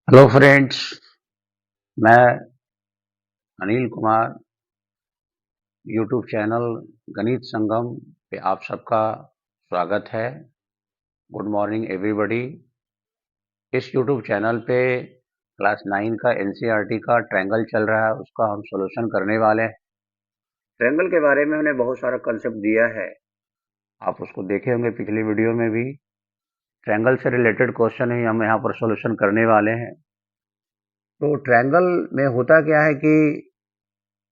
Hello friends. मैं Anil Kumar YouTube channel गणित संगम पे आप सबका स्वागत है। Good morning everybody. इस यूट्यूब चैनल पे क्लास 9 का एनसीईआरटी का ट्रायंगल चल रहा है, उसका हम सॉल्यूशन करने वाले हैं। ट्रायंगल के बारे में हमने बहुत सारा कंसेप्ट दिया है, आप उसको देखे होंगे पिछली वीडियो में भी। ट्रायंगल से रिलेटेड क्वेश्चन ही हम यहाँ पर सॉल्यूशन करने वाले हैं। तो ट्रायंगल में होता क्या है कि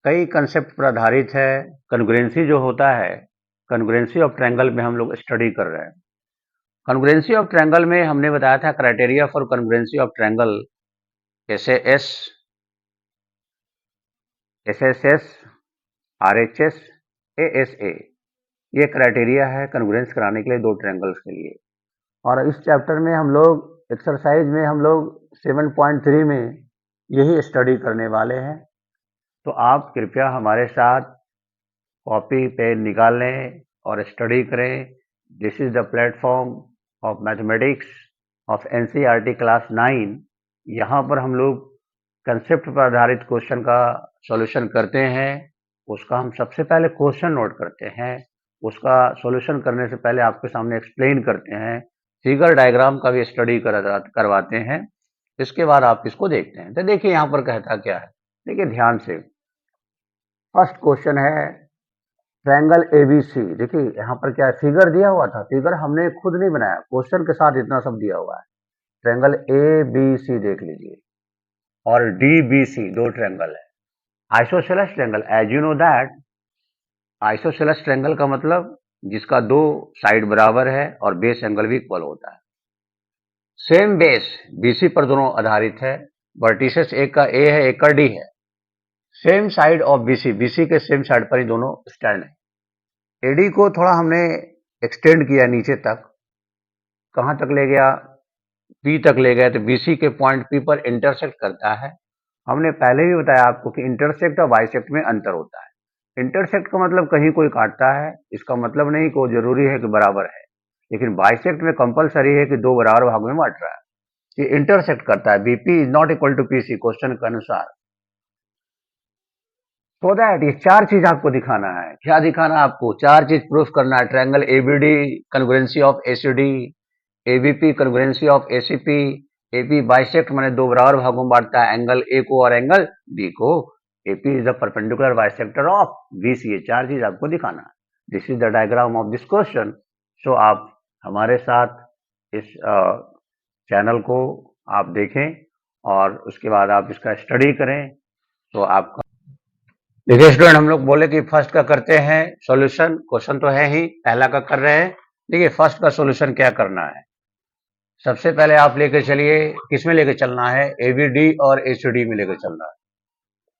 कई कंसेप्ट पर आधारित है। कन्ग्रुएंसी जो होता है, कन्ग्रुएंसी ऑफ ट्रायंगल में हम लोग स्टडी कर रहे हैं। कन्ग्रुएंसी ऑफ ट्रायंगल में हमने बताया था क्राइटेरिया फॉर कन्ग्रुएंसी ऑफ ट्रायंगल जैसे एस, एसएसएस, आरएचएस, एएसए, ये क्राइटेरिया है कन्ग्रुएंस कराने के लिए दो ट्रायंगल्स के लिए। और इस चैप्टर में हम लोग एक्सरसाइज में हम लोग 7.3 में यही स्टडी करने वाले हैं। तो आप कृपया हमारे साथ कॉपी पेन निकाल लें और स्टडी करें। This is the platform of mathematics of NCERT class 9। यहाँ पर हम लोग कंसेप्ट पर आधारित क्वेश्चन का सॉल्यूशन करते हैं। उसका हम सबसे पहले क्वेश्चन नोट करते हैं, उसका सॉल्यूशन करने से पहले आपके सामने एक्सप्लेन करते हैं, फिगर डायग्राम का भी स्टडी करवाते हैं। इसके बाद आप इसको देखते हैं। तो देखिए यहाँ पर कहता क्या है, देखिए ध्यान से। फर्स्ट क्वेश्चन है ट्रायंगल एबीसी। देखिए यहाँ पर क्या है, फिगर दिया हुआ था, फिगर हमने खुद नहीं बनाया, क्वेश्चन के साथ इतना सब दिया हुआ है। ट्रायंगल ए बी सी देख लीजिए, और डी बी सी दो ट्रायंगल है। Isosceles triangle, as you know that, isosceles triangle का मतलब जिसका दो साइड बराबर है और बेस एंगल भी इक्वल होता है। सेम बेस बीसी पर दोनों आधारित है, वर्टिसेस एक का ए है एक का डी है। Same side of BC, BC के सेम साइड पर ही दोनों स्टैंड है। एडी को थोड़ा हमने एक्सटेंड किया नीचे तक, कहां तक ले गया, पी तक ले गए, तो बीसी के पॉइंट पी पर इंटरसेक्ट करता है। हमने पहले भी बताया आपको कि इंटरसेक्ट और बाइसेक्ट में अंतर होता है। इंटरसेक्ट का मतलब कहीं कोई काटता है, इसका मतलब नहीं कि वो जरूरी है कि बराबर है, लेकिन बाइसेक्ट में कंपलसरी है कि दो बराबर भाग में बांट रहा है। ये इंटरसेक्ट करता है। BP is not equal to PC question के अनुसार। सो दैट ये चार चीज आपको दिखाना है। क्या दिखाना है आपको? चार चीज प्रूफ करना है। Triangle ABD congruency of ACD, ABP congruency of ACP, AP bisect माने दो बराबर भागों में बांटता है एंगल ए को और एंगल बी को। AP is the perpendicular bisector of BC. ये चार चीज आपको दिखाना है। This is the diagram of this question. So आप हमारे साथ इस चैनल को आप देखें और उसके बाद आप इसका स्टडी करें। तो आपका देखिए स्टूडेंट, हम लोग बोले कि फर्स्ट का करते हैं सॉल्यूशन। क्वेश्चन तो है ही, पहला का कर रहे हैं। देखिए फर्स्ट का सॉल्यूशन क्या करना है। सबसे पहले आप लेके चलिए, किसमें लेके चलना है, एबीडी और एसीडी में लेके चलना है।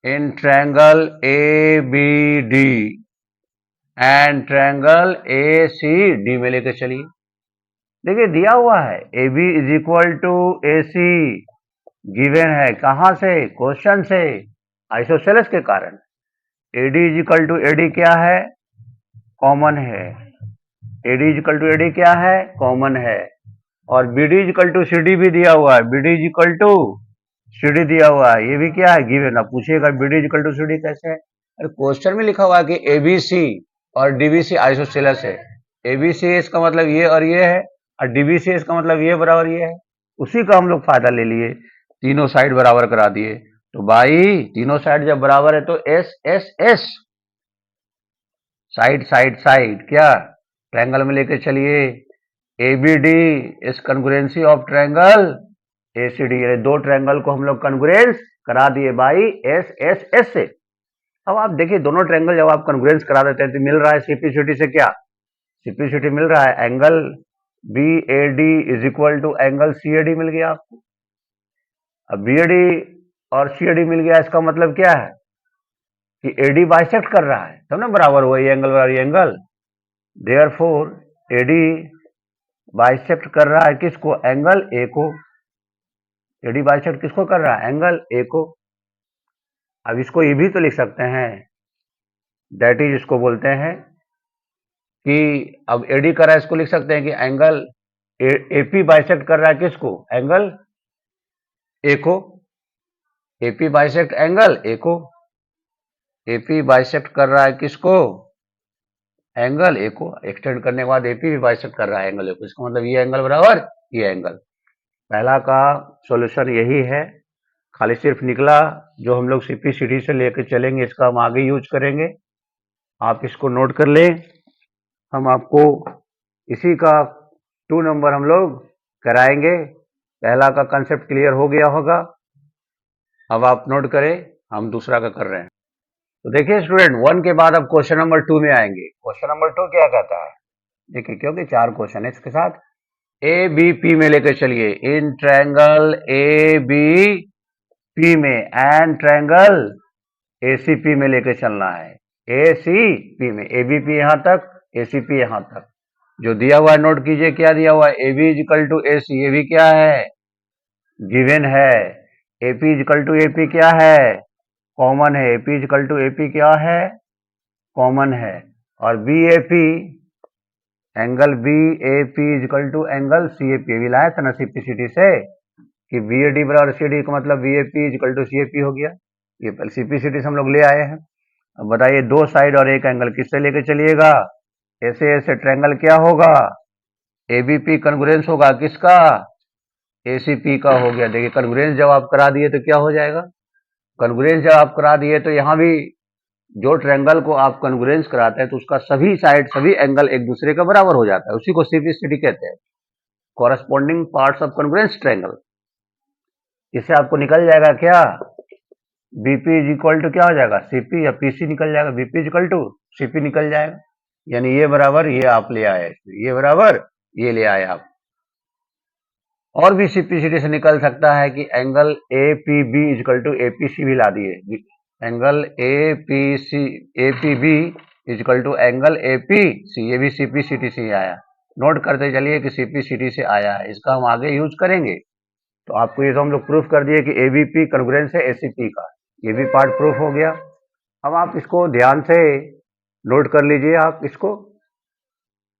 In triangle ABD and triangle ACD में लेके चलिए। देखिए दिया हुआ है AB is equal to AC, given है कहां से, क्वेश्चन से, आइसोसेलेस के कारण। AD is equal to AD क्या है, कॉमन है। AD is equal to AD क्या है, कॉमन है। और BD is equal to CD भी दिया हुआ है, BD is equal to CD दिया हुआ है, ये भी क्या है, गिवन। अब पूछिएगा BD is equal to CD कैसे है। अरे क्वेश्चन में लिखा हुआ है कि ABC और DBC आइसोसेलेस है। ABC इसका मतलब ये और ये है, और DBC इसका मतलब ये बराबर ये है। उसी का हम लोग फायदा ले लिए, तीनों साइड बराबर करा दिए। तो भाई तीनों साइड जब बराबर है तो S S S, side side side, क्या ट्रायंगल में लेके चलिए। ABD is congruency of triangle ACD, ये दो ट्रायंगल को हम लोग कन्ग्रुएंस करा दिए बाई एस एस एस से। अब आप देखिए दोनों ट्रायंगल जब आप कन्ग्रुएंस करा देते हैं तो मिल रहा है सिप्लिसिटी से, क्या सिप्लिसिटी मिल रहा है, angle B A D is equal to angle C A D मिल गया आपको। अब बी ए डी और सी ए डी मिल गया, इसका मतलब क्या है कि एडी बाइसेक्ट कर रहा है, तब ना बराबर हुआ ये एंगल बराबर ये एंगल। देयरफॉर एडी बाइसेक्ट कर रहा है किसको, एंगल ए को। एडी बाइसेक्ट किसको कर रहा है, एंगल ए को। अब इसको ये भी तो लिख सकते हैं, दैट इज इसको बोलते हैं कि अब एडी कर रहा है, इसको लिख सकते हैं कि एंगल एपी बाइसेक्ट कर रहा है किसको, एंगल ए को, एपी बाइसेक्ट एंगल ए को, एपी बाइसेक्ट कर रहा है किसको, एंगल ए को, एक्सटेंड करने के बाद एपी भी बाइसेक्ट कर रहा है एंगल ए को, इसका मतलब ये एंगल बराबर ये एंगल। पहला का सॉल्यूशन यही है, खाली सिर्फ निकला जो हम लोग सीपीसीडी से लेकर चलेंगे इसका हम आगे यूज करेंगे, आप इसको नोट कर लें। हम आपको इसी का 2 नंबर हम लोग कराएंगे। पहला का कंसेप्ट क्लियर हो गया होगा, अब आप नोट करें, हम दूसरा का कर रहे हैं। तो देखिए स्टूडेंट, 1 के बाद अब क्वेश्चन नंबर 2 में आएंगे। क्वेश्चन नंबर 2 क्या कहता है, देखिए क्योंकि 4 क्वेश्चन है इसके साथ, ए बी पी में लेकर चलिए, in triangle A B P में and triangle A C P में लेकर चलना है। ए सी पी में, ए बी पी यहां तक, ए सी पी यहां तक, जो दिया हुआ है नोट कीजिए, क्या दिया हुआ है, A B is equal to A C, A B क्या है, गिवन है, A P is equal to A P क्या है, कॉमन है, A P is equal to A P क्या है, कॉमन है, और B A P, angle B A P is equal to angle C A P, लाया था ना सीपीसीटी से कि बी ए डी बराबर सी डी का मतलब B A P is equal to C A P हो गया, ये सीपीसीटी से हम लोग ले आए हैं। अब बताइए, दो साइड और एक एंगल किससे लेके चलिएगा, ऐसे ऐसे ट्रायंगल क्या होगा, एबीपी कॉन्ग्रुएंस होगा किसका, एसीपी का हो गया। देखिए कॉन्ग्रुएंस जब आप करा दिए तो क्या हो जाएगा, कॉन्ग्रुएंस जब आप करा दिए तो यहां भी जो ट्रायंगल को आप कॉन्ग्रुएंस कराते हैं तो उसका सभी साइड सभी एंगल एक दूसरे का बराबर हो जाता है, उसी को सीपीसीटी कहते हैं, corresponding parts of congruence triangle. इससे आपको निकल जाएगा क्या, बीपी इज इक्वल टू क्या हो जाएगा, सीपी, या पीसी निकल जाएगा, BP is equal to CP निकल जाएगा, यानी ये बराबर ये आप ले आए, ये बराबर ये ले आए आप। और भी सीपीसीटी से निकल सकता है कि angle A P B is equal to A P C भी ला दिए, angle A P C, A P B is equal to angle A P C, ये भी सीपीसीटी से ही आया। नोट करते चलिए कि सीपीसीटी से आया है, इसका हम आगे यूज करेंगे। तो आपको ये तो हम लोग प्रूफ कर दिए कि एबीपी कॉन्ग्रुएंस है एसीपी का, ये भी पार्ट प्रूफ हो गया। अब आप इसको ध्यान से नोट कर लीजिए, आप इसको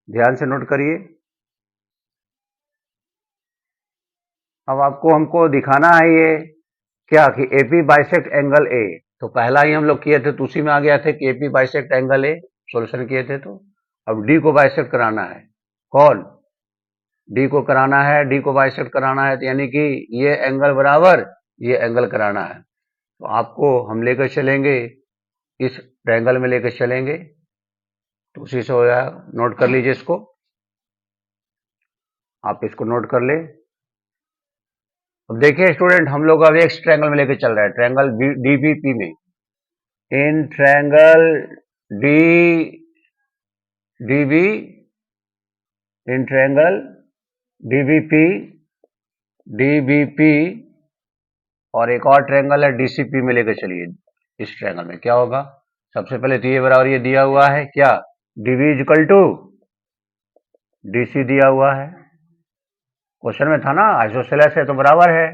ध्यान से नोट करिए। अब आपको हमको दिखाना है ये क्या कि एपी बाइसेक्ट एंगल ए, तो पहला ही हम लोग किए थे तो उसी में आ गया थे कि AP bisect angle A, solution किए थे। तो अब डी को बाइसेक्ट कराना है, कौन, डी को कराना है, डी को बाइसेक्ट कराना है, तो यानी कि ये एंगल बराबर ये एंगल कराना है। तो आपको हम लेकर चलेंगे इस ट्रायंगल में लेकर चलेंगे, तो उसी से हो जाएगा। नोट कर लीजिए इसको, आप इसको नोट कर ले। अब देखिए स्टूडेंट, हम लोग अब एक ट्रायंगल में लेकर चल रहे हैं, ट्रायंगल डीबीपी में, in triangle D dB, in triangle DBP, DBP, और एक और ट्रायंगल है डीसीपी में लेकर चलिए। इस ट्रायंगल में क्या होगा, सबसे पहले तो ये बराबर ये दिया हुआ है क्या, डीबी इजकल टू डीसी दिया हुआ है, क्वेश्चन में था ना, आइसोसेलेस है तो बराबर है,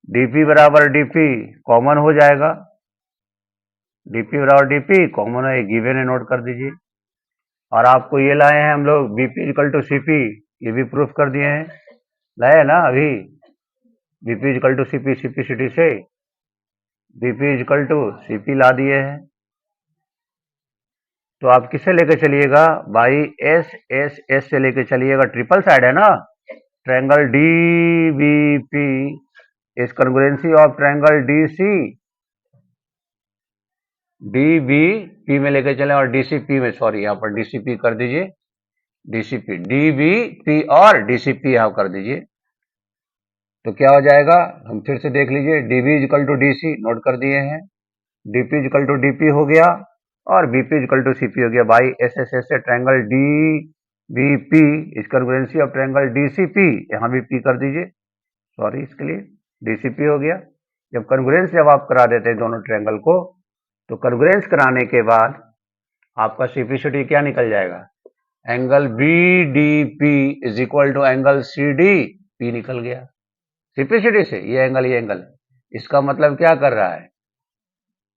डीपी बराबर डीपी कॉमन हो जाएगा, डीपी बराबर डीपी कॉमन है, गिवन है, नोट कर दीजिए। और आपको ये लाए हैं हम लोग बीपी इजकल टू सीपी, ये भी प्रूफ कर दिए हैं, लाए ना अभी, BP is equal to CP, CPCT से बीपी इजकल टू सीपी ला दिए हैं। तो आप किससे लेके चलिएगा भाई, एस एस एस से लेके चलिएगा, ट्रिपल साइड है ना, triangle DBP is congruency of triangle DC, DBP में लेके चले और डीसीपी में, सॉरी यहाँ पर डीसीपी कर दीजिए, डीसीपी, डीबीपी और डीसीपी यहाँ कर दीजिए, तो क्या हो जाएगा, हम फिर से देख लीजिए, DB is equal to DC note कर दिए हैं, डीपी इजकल टू डीपी हो गया, और बीपी इजकल टू सीपी हो गया। बाई एस एस एस से triangle D BP is congruency of triangle DCP, यहाँ भी पी कर दीजिए, सॉरी इसके लिए डीसीपी हो गया। जब कॉन्ग्रुएंस जब आप करा देते हैं दोनों ट्रायंगल को, तो कॉन्ग्रुएंस कराने के बाद आपका सीपीसीटी क्या निकल जाएगा, angle B D P is equal to angle C D P निकल गया सीपीसीटी से, ये एंगल, इसका मतलब क्या कर रहा है,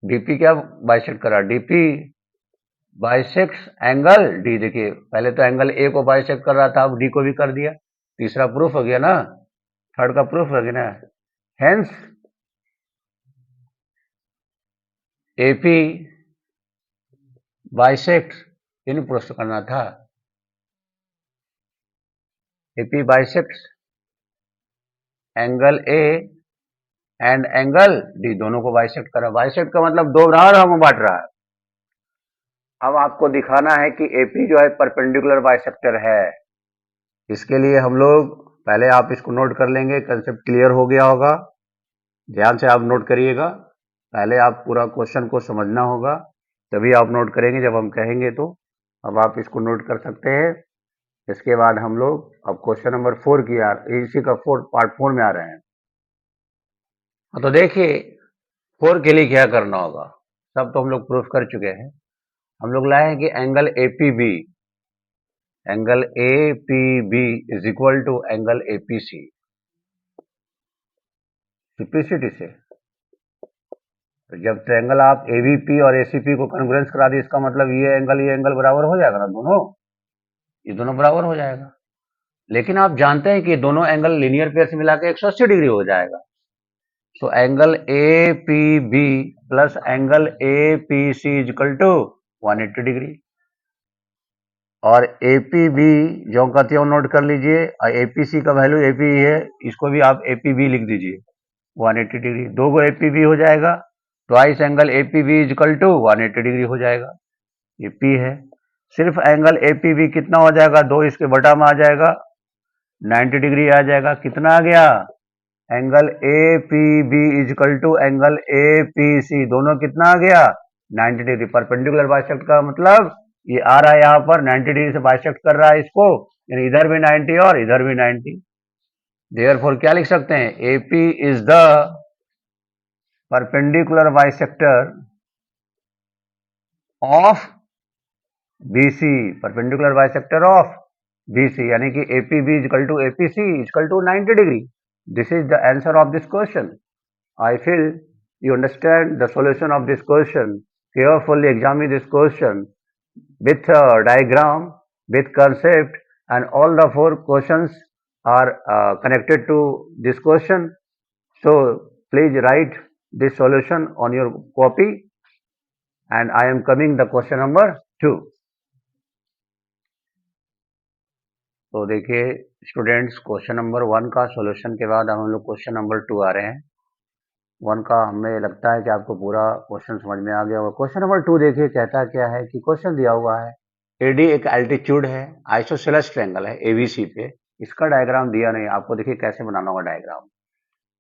डीपी क्या बाइसेक्ट कर रहा है, डीपी बाइसेक्ट्स एंगल डी। देखिए पहले तो एंगल ए को बाइसेक्ट कर रहा था, अब डी को भी कर दिया, तीसरा प्रूफ हो गया ना, थर्ड का प्रूफ हो गया ना, हेंस एपी बाइसेक्ट इन प्रश्न करना था, AP bisect angle A and angle D, दोनों को बाइसेक्ट करा। बाइसेक्ट का मतलब दो भागों में बांट रहा है। अब आपको दिखाना है कि एपी जो है परपेंडिकुलर बाइसेक्टर है। इसके लिए हम लोग पहले आप इसको नोट कर लेंगे, कंसेप्ट क्लियर हो गया होगा। ध्यान से आप नोट करिएगा, पहले आप पूरा क्वेश्चन को समझना होगा, तभी आप नोट करेंगे जब हम कहेंगे तो। अब आप इसको नोट कर सकते हैं। इसके बाद हम लोग अब क्वेश्चन नंबर 4 की इसी का पार्ट 4 में आ रहे हैं। तो देखिए 4 के लिए क्या करना होगा, सब तो हम लोग प्रूफ कर चुके हैं। हम लोग लाए हैं कि angle APB, angle APB is equal to angle APC. Simplicity से तो जब ट्रायंगल आप एबीपी और एसीपी को कन्वर्जेंस करा दी, इसका मतलब ये एंगल बराबर हो जाएगा ना, दोनों ये दोनों बराबर हो जाएगा। लेकिन आप जानते हैं कि दोनों एंगल लीनियर पेयर से मिला के 180 डिग्री हो जाएगा। So angle A P B plus angle A P C is equal to 180 degree. और ए पी बी जो का त्यों नोट कर लीजिए, और ए पी सी का वैल्यू ए पी है, इसको भी आप ए पी बी लिख दीजिए 180 डिग्री। दो गो ए पी बी हो जाएगा, twice angle A P B is equal to 180 degree हो जाएगा। ये पी है। सिर्फ एंगल ए पी बी कितना हो जाएगा, दो इसके बटा में आ जाएगा, 90 डिग्री आ जाएगा। कितना आ गया, angle A P B is equal to angle A P C, दोनों कितना आ गया, 90 डिग्री। परपेंडिकुलर बाइसेक्ट का मतलब ये आ रहा है यहाँ पर 90 डिग्री से बाइसेक्ट कर रहा है इसको, यानी इधर भी 90 और इधर भी 90। देयरफॉर क्या लिख सकते हैं, AP is the perpendicular bisector of BC, perpendicular bisector of BC, यानी कि APB is equal to APC is equal to 90 degree. This is the answer of this question. I feel you understand the solution of this question. Carefully examine this question with a diagram, with concept, and all the 4 questions are connected to this question. So please write this solution on your copy, and I am coming the question number 2. तो देखिए students, question number 1 का solution के बाद हम लोग question number 2 आ रहे हैं। 1 का हमें लगता है कि आपको पूरा क्वेश्चन समझ में आ गया होगा। क्वेश्चन नंबर 2 देखिए कहता क्या है कि क्वेश्चन दिया हुआ है, एडी एक एल्टीट्यूड है, आइसोसेलेस ट्रायंगल है एबीसी पे। इसका डायग्राम दिया नहीं, आपको देखिए कैसे बनाना होगा डायग्राम।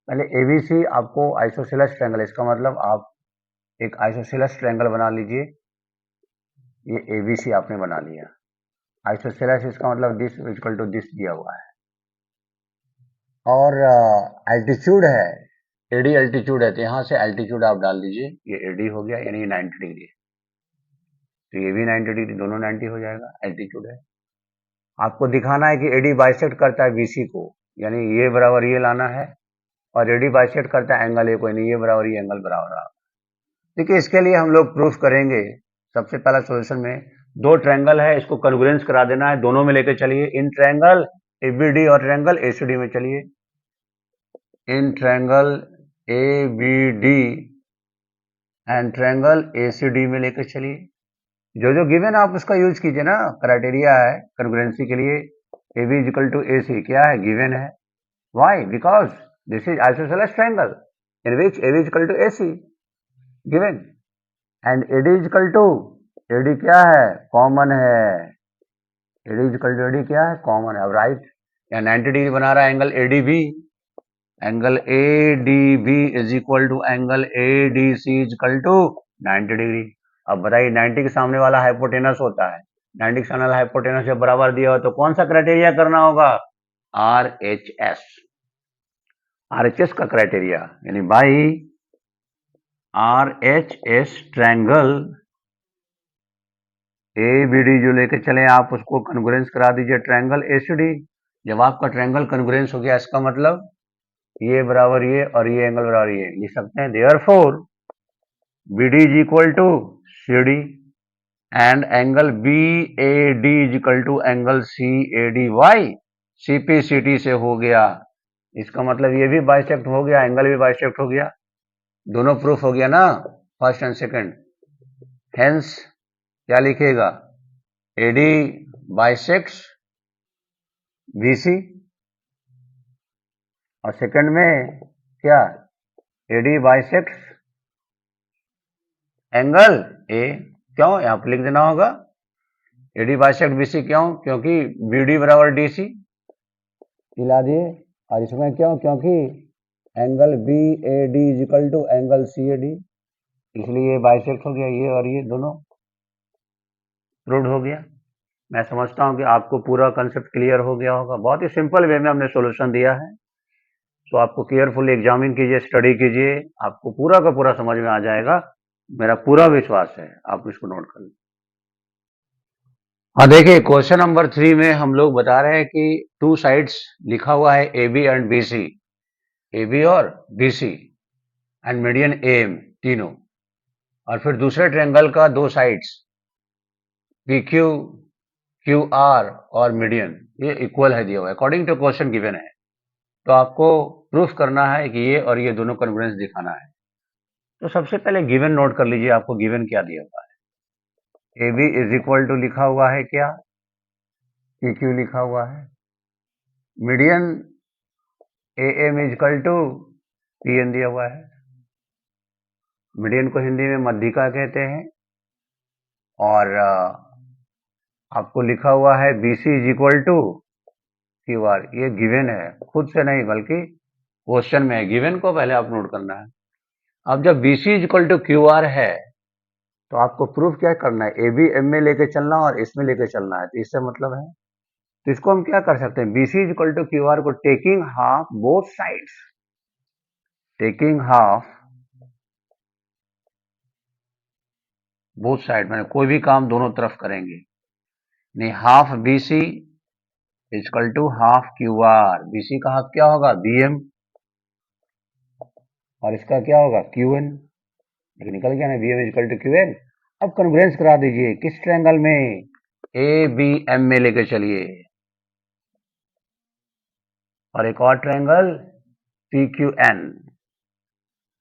पहले एबीसी आपको आइसोसेलेस ट्रायंगल, इसका मतलब आप एक आइसोसेलेस ट्रायंगल बना लीजिए। ये एबीसी आपने बना लिया। आइसोसेलेस इसका मतलब दिस इक्वल टू दिस दिया हुआ है। और एल्टीट्यूड है, एडी एल्टीट्यूड है, तो यहाँ से एल्टीट्यूड आप डाल दीजिए, ये एडी हो गया, यानी 90 डिग्री। तो ये भी 90 डिग्री, दोनों 90 हो जाएगा, एल्टीट्यूड है। आपको दिखाना है कि एडी बाइसेक्ट करता है बीसी को, यानी ये बराबर ये लाना है, और एडी बाइसेक्ट करता है एंगल ए को, यानी ये बराबर ये एंगल बराबर रहा। देखिए इसके लिए हम लोग प्रूफ करेंगे। सबसे पहला सॉल्यूशन में दो ट्रायंगल है, इसको कन्वर्जेंस करा देना है, दोनों में लेकर चलिए। इन ट्रायंगल एबीडी और ट्रायंगल एसीडी में चलिए। In triangle ABD and triangle ACD में लेकर चलिए। जो जो गिवन है आप उसका यूज कीजिए ना, क्राइटेरिया है कन्वर्जेंसी के लिए। AB is equal to AC क्या है, गिवन है। Why, because this is isosceles triangle in which AB is equal to AC, given. And AD is equal to, AD क्या है, कॉमन है। AD is equal to AD क्या है, common है। अब राइट, या 90 डिग्री बना रहा है angle ADB, angle ADB is equal to angle ADC is equal to 90 degree. अब बताइए 90 के सामने वाला हाइपोटेनस होता है, 90 के सामने वाला हाइपोटेनस जब बराबर दिया हो तो कौन सा क्राइटेरिया करना होगा, RHS, RHS का क्राइटेरिया, यानी बाई RHS ट्रायंगल ABD जो लेके चले आप उसको कन्वर्जेंस करा दीजिए ट्रायंगल ACD। जब आपका ट्रायंगल कन्वर्जेंस हो गया, इसका मतलब ये बराबर ये और ये एंगल बराबर ये, लिख सकते हैं therefore BD is equal to CD and angle BAD is equal to angle CAD। Why, CPCT से हो गया, इसका मतलब ये भी बाइसेक्ट हो गया, एंगल भी बाइसेक्ट हो गया, दोनों प्रूफ हो गया ना, फर्स्ट एंड सेकंड। हेंस क्या लिखेगा, एडी बाइसेक्ट्स बीसी, और सेकंड में क्या, एडी बाइसेक्ट्स एंगल ए। क्यों, यहां पर लिख देना होगा एडी बाइसेक्ट बीसी, क्यों, क्योंकि बीडी बराबर डीसी मिला दिए, और इसमें क्यों, क्योंकि angle B A D is equal to angle C A D, इसलिए ये बाइसेक्ट हो गया, ये और ये दोनों प्रूव्ड हो गया। मैं समझता हूं कि आपको पूरा कंसेप्ट क्लियर हो गया होगा। बहुत ही सिंपल वे में हमने सॉल्यूशन दिया है, तो आपको केयरफुली एग्जामिन कीजिए, स्टडी कीजिए, आपको पूरा का पूरा समझ में आ जाएगा, मेरा पूरा विश्वास है। आप इसको नोट कर लीजिए। हाँ देखिए, क्वेश्चन नंबर 3 में हम लोग बता रहे हैं कि टू साइड्स लिखा हुआ है A B and B C, A B और B C and median A M तीनों, और फिर दूसरे ट्रायंगल का दो sides P Q Q R और मीडियन ये इक्वल है दिया हुआ है, अकॉर्डिंग टू क्वेश्चन गिवन है। तो आपको प्रूफ करना है कि ये और ये दोनों कॉन्ग्रुएंस दिखाना है। तो सबसे पहले गिवन नोट कर लीजिए, आपको गिवन क्या दिया हुआ है। A B is equal to लिखा हुआ है क्या, पी क्यू लिखा हुआ है, median A M is equal to P N दिया हुआ है। मीडियन को हिंदी में मध्यिका कहते हैं, और आपको लिखा हुआ है B C is equal to Q R, ये गिवन है, खुद से नहीं बल्कि क्वेश्चन में है, गिवन को पहले आप नोट करना है। अब जब B C is equal to Q R है, तो आपको प्रूफ क्या करना है, ए बी एम में लेके चलना और इसमें लेके चलना है, तो इससे मतलब है। तो इसको हम क्या कर सकते हैं, B C is equal to Q R को taking half both sides, taking half both side, मैंने कोई भी काम दोनों तरफ करेंगे, नहीं half B C equal to half Q R, B C का हाफ क्या होगा बी एम, और इसका क्या होगा क्यू एन, निकल गया ना, B M equal to Q N. अब कन्वर्जेंस करा दीजिए, किस ट्रायंगल में, ए बी एम में लेके चलिए, और एक और triangle P Q N,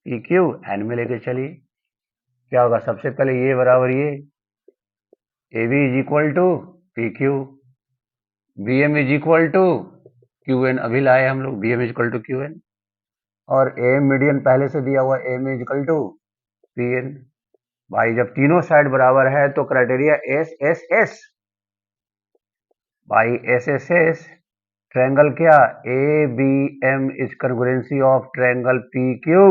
P Q N में लेके चलिए, क्या होगा, सबसे पहले ये बराबर ये, A B is equal to P Q, B M is equal to Q N, अभी लाए हम लोग B M is equal to Q N, और ए एम मीडियन पहले से दिया हुआ, A M is equal to P N. भाई जब तीनों साइड बराबर है तो क्राइटेरिया एस एस एस, भाई एस एस एस, ट्रायंगल क्या, A B M is congruency of triangle P Q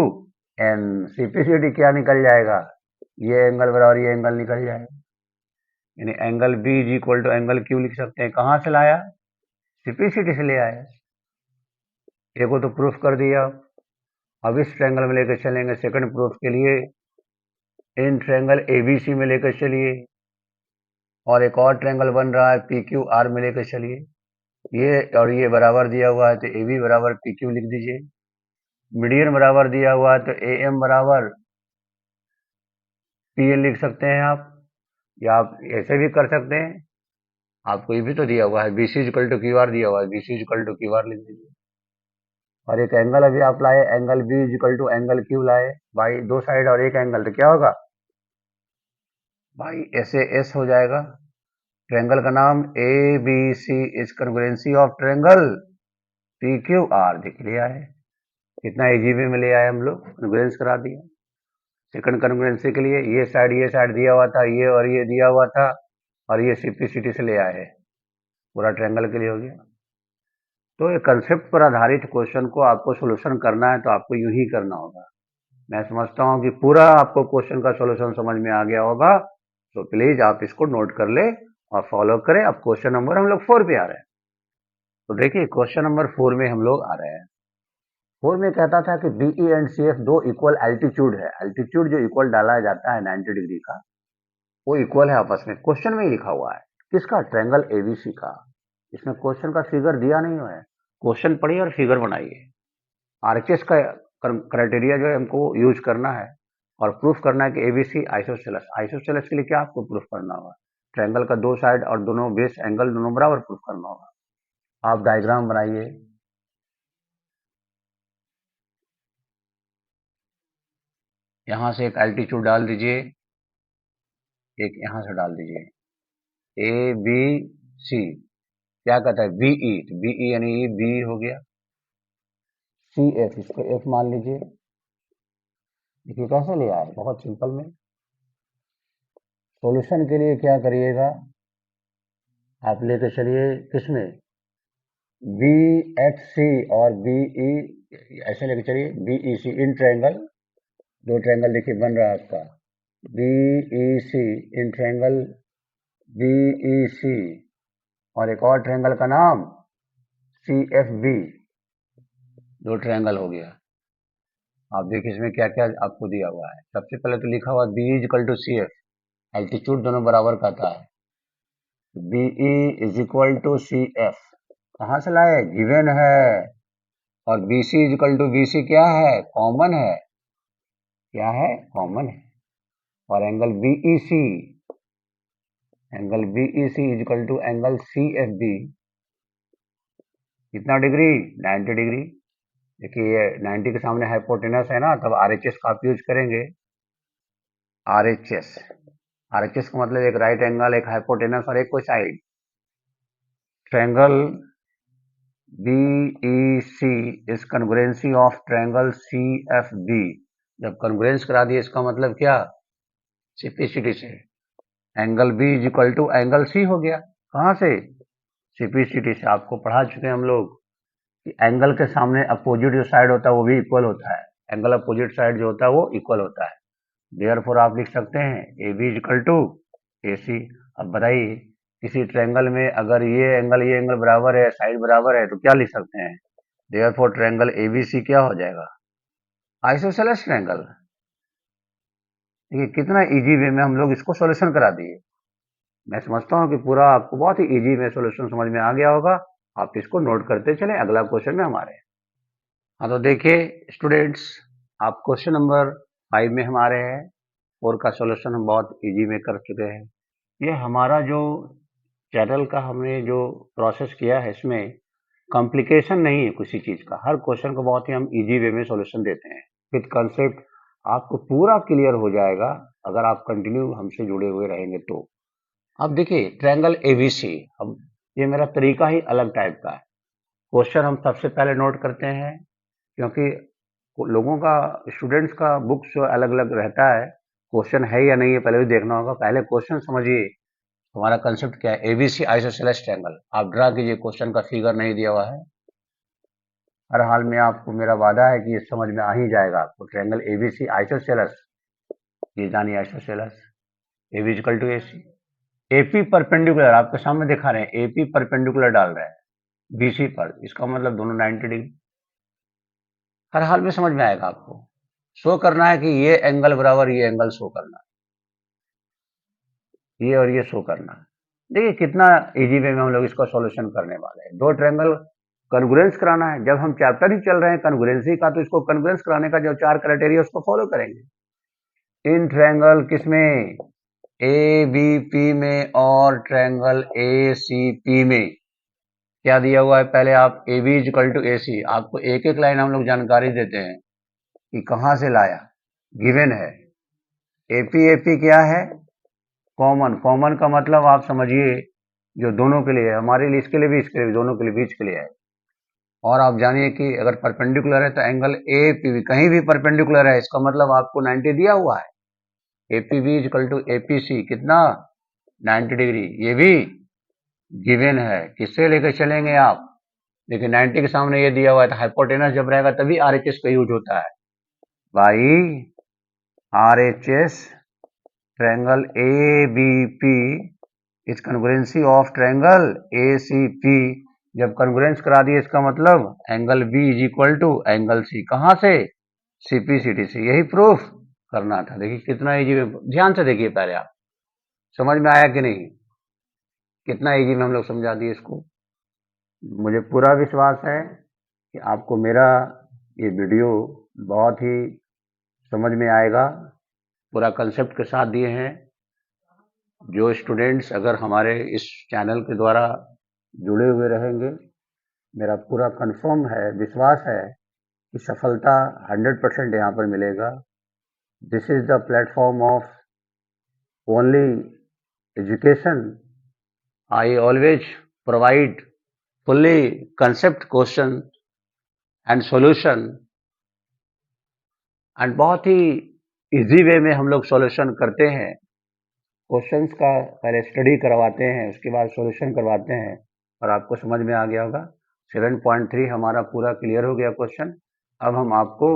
N, सीपीसीडी क्या निकल जाएगा, ये एंगल बराबर ये एंगल निकल जाएगा, यानी angle B is equal to angle Q लिख सकते हैं। कहां से लाया, सीपीसीडी से ले आए, एक को तो प्रूफ कर दिया। अब इस ट्रायंगल में लेकर चलेंगे सेकंड प्रूफ के लिए, इन ट्रायंगल एबीसी में लेकर चलिए, और एक और ट्रायंगल बन रहा है पी क्यू आर में लेकर चलिए, ये और ये बराबर दिया हुआ है तो ए बी बराबर पी क्यू लिख दीजिए, मीडियन बराबर दिया हुआ है तो ए एम बराबर पी एन लिख सकते हैं आप, या आप ऐसे भी कर सकते हैं, आपको ये भी तो दिया हुआ है B C equal to Q R दिया हुआ है, B C equal to Q R लिख दीजिए, और एक एंगल अभी आप लाए angle B equal to angle Q लाए, भाई दो साइड और एक एंगल, तो क्या होगा भाई ऐसे एस हो जाएगा, ट्रायंगल का नाम A B C is congruency of triangle P Q R, दिख लिया है, कितना इजी वे में ले आए हम लोग, कॉन्ग्रुएंस करा दिया। सेकंड कॉन्ग्रुएंसी के लिए ये साइड दिया हुआ था, ये और ये दिया हुआ था, और ये सिंप्लिसिटी से ले आए, पूरा ट्रायंगल के लिए हो गया। तो ये कंसेप्ट पर आधारित क्वेश्चन को आपको सोल्यूशन करना है तो आपको यूं ही करना होगा। मैं समझता हूं कि पूरा आपको क्वेश्चन का सोल्यूशन समझ में आ गया होगा, तो प्लीज आप इसको नोट कर ले और फॉलो करें। अब क्वेश्चन नंबर हम लोग 4 पे आ रहे हैं, तो देखिए क्वेश्चन नंबर 4 में हम लोग आ रहे हैं। 4 में कहता था कि बीई एंड सी एफ दो इक्वल एल्टीट्यूड है, एल्टीट्यूड जो इक्वल डाला जाता है 90 डिग्री का, वो इक्वल है आपस में, क्वेश्चन में ही लिखा हुआ है, किसका, ट्रायंगल एबीसी का। इसमें क्वेश्चन का फिगर दिया नहीं हुआ है, क्वेश्चन पढ़िए और फिगर बनाइए। आरएचएस का क्राइटेरिया जो है हमको यूज करना है, और प्रूफ करना है कि एबीसी आइसोसेलेस, आइसोसेलेस के लिए क्या आपको प्रूफ करना होगा, ट्रायंगल का दो साइड और दोनों बेस एंगल दोनों बराबर प्रूफ करना होगा। आप डायग्राम बनाइए, यहाँ से एक एल्टीट्यूड डाल दीजिए, एक यहाँ से डाल दीजिए, ए बी सी, क्या कहता है बीई, तो बीई यानी ये बी हो गया, सी एफ, इसको एफ मान लीजिए। देखिए कैसे लिया है, बहुत सिंपल में। सॉल्यूशन के लिए क्या करिएगा, आप लेके चलिए किसमें, बी एच सी और बी ई, ऐसे लेके चलिए, B E C in triangle, दो ट्रायंगल देखिए बन रहा है आपका, B E C in triangle B E C, और एक और ट्रायंगल का नाम सी एफ बी, दो ट्रायंगल हो गया। आप देखिए इसमें क्या क्या आपको दिया हुआ है। सबसे पहले तो लिखा हुआ B is equal to C F, altitude दोनों बराबर का था, B E is equal to C F, कहाँ से लाए, गिवन है। और B C is equal to B C क्या है, कॉमन है, क्या है, कॉमन है। और angle B E C, angle B E C is equal to angle C F B, कितना डिग्री, 90 डिग्री। देखिए ये 90 के सामने हाइपोटेनस है ना, तब आरएचएस का आप यूज करेंगे, आरएचएस, आरएचएस का मतलब एक राइट एंगल, एक हाइपोटेनस और एक कोई side. Triangle BEC is congruency of triangle CFB, जब कॉन्ग्रुएंस करा दिए इसका मतलब क्या, सिंप्लिसिटी से angle B is equal to angle C हो गया, कहाँ से, सिंप्लिसिटी से। आपको पढ़ा चुके हैं हम लोग कि एंगल के सामने अपोजिट जो साइड होता है वो भी इक्वल होता है, एंगल अपोजिट साइड जो होता है वो इक्वल होता है। देयरफॉर आप लिख सकते हैं A B is equal to A C. अब बताइए किसी ट्रायंगल में अगर ये एंगल बराबर है, साइड बराबर है, तो क्या लिख सकते हैं, देयरफॉर ट्रायंगल एबीसी क्या हो जाएगा, आइसोसेलेस ट्रायंगल। देखिए कितना इजी वे में हम लोग इसको सॉल्यूशन करा दिए। मैं समझता हूँ कि पूरा आपको बहुत ही इजी में सॉल्यूशन समझ में आ गया होगा। आप इसको नोट करते चलें, अगला क्वेश्चन में हमारे। हाँ तो देखिए स्टूडेंट्स, आप क्वेश्चन नंबर 5 में हमारे हैं। 4 का सॉल्यूशन हम बहुत इजी में कर चुके हैं। ये हमारा जो चैनल का हमने जो प्रोसेस किया है, इसमें कॉम्प्लिकेशन नहीं है किसी चीज का, हर क्वेश्चन को बहुत ही हम इजी वे में सॉल्यूशन देते हैं, विद कंसेप्ट आपको पूरा क्लियर हो जाएगा अगर आप कंटिन्यू हमसे जुड़े हुए रहेंगे तो। अब देखिए ट्रायंगल एबीसी, अब ये मेरा तरीका ही अलग टाइप का है। क्वेश्चन हम सबसे पहले नोट करते हैं, क्योंकि लोगों का, स्टूडेंट्स का बुक्स अलग अलग रहता है, क्वेश्चन है या नहीं है पहले भी देखना होगा। पहले क्वेश्चन समझिए, हमारा कंसेप्ट क्या है, एबीसी आइसोसेलेस ट्रायंगल। आप ड्रा कीजिए, क्वेश्चन का फिगर नहीं दिया हुआ है। हर हाल में आपको मेरा वादा है कि ये समझ में आ ही जाएगा आपको। ट्रायंगल एबीसी आइसोसेलेस, ये जानिए isosceles, AB equal to AC, AP perpendicular आपके सामने दिखा रहे हैं, एपी परपेंडिकुलर डाल रहे हैं बीसी पर, इसका मतलब दोनों 90 डिग्री। हर हाल में समझ में आएगा आपको। शो करना है कि ये एंगल बराबर ये एंगल शो करना, ये और ये शो करना। देखिए कितना इजी वे में हम लोग इसका सॉल्यूशन करने वाले हैं। दो ट्रायंगल कन्ग्रुएंस कराना है, जब हम चैप्टर ही चल रहे हैं कन्ग्रुएंसी का, तो इसको कन्ग्रुएंस कराने का जो 4 क्राइटेरिया उसको फॉलो करेंगे। इन ट्रायंगल किसमें, ए बी पी में और ट्रायंगल ए सी पी में क्या दिया हुआ है, पहले आप A B equal to A सी, आपको एक एक लाइन हम लोग जानकारी देते हैं कि कहाँ से लाया, गिवन है। एपी एपी क्या है, कॉमन, कॉमन का मतलब आप समझिए जो दोनों के लिए है, हमारे लिए, इसके लिए भी, इसके लिए भी, दोनों के लिए, बीच के लिए है। और आप जानिए कि अगर परपेंडिकुलर है तो एंगल ए पी बी कहीं भी परपेंडिकुलर है, इसका मतलब आपको 90 दिया हुआ है। A P B equal to A P C कितना, 90 डिग्री, ये भी गिवन है। किससे लेकर चलेंगे आप, देखिए 90 के सामने ये दिया हुआ है, तो हाइपोटेनस जब रहेगा तभी आरएचएस का यूज होता है भाई। RHS triangle A B P is congruency of triangle A C P, जब कन्ग्रुएंस करा दिए इसका मतलब angle B is equal to angle C, कहां से, सीपीसीटी से। यही प्रूफ करना था। देखिए कितना इजी, ध्यान से देखिए पहले आप, समझ में आया कि नहीं, कितना इजी में हम लोग समझा दिए इसको। मुझे पूरा विश्वास है कि आपको मेरा ये वीडियो बहुत ही समझ में आएगा, पूरा कंसेप्ट के साथ दिए हैं। जो स्टूडेंट्स अगर हमारे इस चैनल के द्वारा जुड़े हुए रहेंगे, मेरा पूरा कंफर्म है, विश्वास है कि सफलता 100% यहाँ पर मिलेगा। This is the platform of only education. I always provide fully concept question and solution, and बहुत ही इजी वे में हम लोग सॉल्यूशन करते हैं। क्वेश्चंस का पहले स्टडी करवाते हैं, उसके बाद सॉल्यूशन करवाते हैं, और आपको समझ में आ गया होगा। 7.3 हमारा पूरा क्लियर हो गया क्वेश्चन। अब हम आपको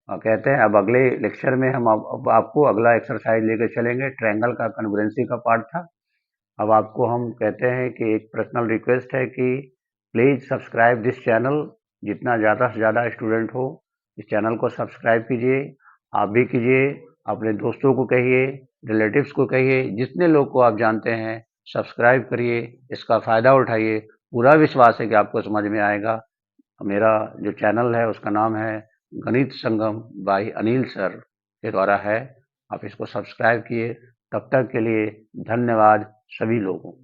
कहते हैं, अब अगले लेक्चर में हम अब आपको अगला एक्सरसाइज लेकर चलेंगे। ट्रायंगल का कॉन्ग्रुएंसी का पार्ट था। अब आपको हम कहते हैं कि एक पर्सनल रिक्वेस्ट है कि प्लीज़ सब्सक्राइब दिस चैनल। जितना ज़्यादा से ज़्यादा स्टूडेंट हो इस चैनल को सब्सक्राइब कीजिए, आप भी कीजिए, अपने दोस्तों को कहिए, रिलेटिव्स को कहिए, जितने लोग को आप जानते हैं सब्सक्राइब करिए, इसका फ़ायदा उठाइए। पूरा विश्वास है कि आपको समझ में आएगा। मेरा जो चैनल है उसका नाम है गणित संगम बाय अनिल सर के द्वारा है। आप इसको सब्सक्राइब किए। तब तक के लिए धन्यवाद सभी लोगों को।